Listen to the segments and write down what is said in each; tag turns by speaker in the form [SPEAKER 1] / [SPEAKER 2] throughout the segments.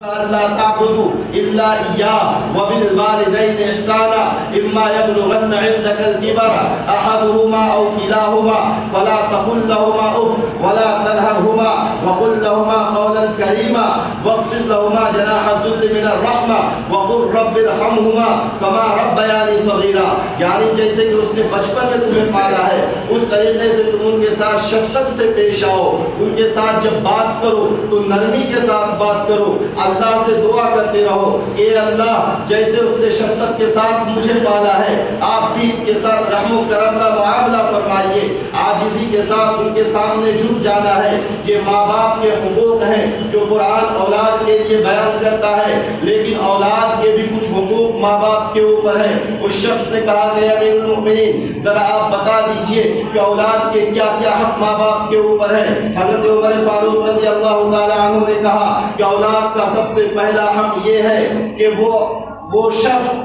[SPEAKER 1] ألا تعبدوا إلا إياه وبالوالدين إحسانا إما يبلغن عندك الكبر أحدهما أو كلاهما فلا تقل لهما أف ولا تنهرهما وقل لهما قولا كريما واخفض لهما جناح الذل من الرحمة وقل رب ارحمهما كما ربياني صغيرا. یعنی جیسے کہ اس نے بچپن میں تمہیں پالا ہے اس طریقے سے تم ان کے ساتھ شفقت سے پیش آؤ. ان کے ساتھ جب بات کرو تو نرمی کے ساتھ بات کرو. اللہ سے دعا کرتے رہو اے اللہ جیسے اس نے شفقت کے ساتھ مجھے پالا ہے آپ بھی ان کے ساتھ رحم و کرم کا معاملہ فرمائیے. عاجزی کے ساتھ ان کے سامنے جھک جانا ہے. یہ ماں باپ کے حقوق ہیں جو قرآن اولاد کے لیے بیان کرتا ہے لیکن اولاد کے بھی کچھ حقوق ماں باپ کے اوپر ہیں. اس شخص نے کہا کہ امیر المؤمنین ذرا آپ بتا دیجئے کہ اولاد کے کیا کیا حق ماں باپ کے اوپر ہے. حضرت عمر فاروق رضی اللہ تعالی عنہ نے کہا کہ اولاد کا سب سے پہلا حق یہ ہے کہ وہ شخص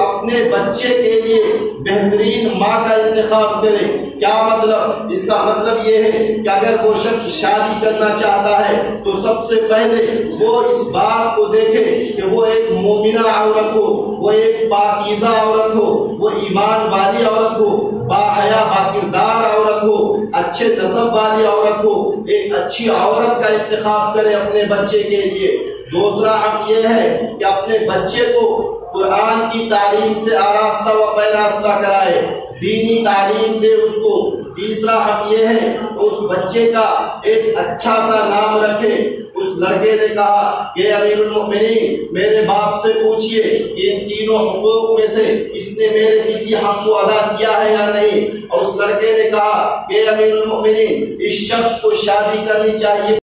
[SPEAKER 1] اپنے بچے کے لیے بہترین ماں کا انتخاب کرے. کیا مطلب؟ اس کا مطلب یہ ہے کہ اگر وہ شخص شادی کرنا چاہتا ہے تو سب سے پہلے وہ اس بات کو دیکھے کہ وہ ایک مومنہ عورت ہو, وہ ایک پاکیزہ عورت ہو, وہ ایمان والی عورت ہو, باحیا باکردار عورت ہو, اچھے نسب والی عورت ہو. ایک اچھی عورت کا انتخاب کرے اپنے بچے کے لیے. دوسرا حق یہ ہے کہ اپنے بچے کو قرآن کی تعلیم سے آراستہ و پیراستہ کرائے, دینی تعلیم دے اس کو. تیسرا حق یہ ہے کہ اس بچے کا ایک اچھا سا نام رکھے. اس لڑکے نے کہا کہ امیر المؤمنین میرے باپ سے پوچھئے کہ ان تینوں حقوق میں سے اس نے میرے کسی حق کو ادا کیا ہے یا نہیں. اور اس لڑکے نے کہا کہ امیر المؤمنین اس شخص کو شادی کرنی چاہیے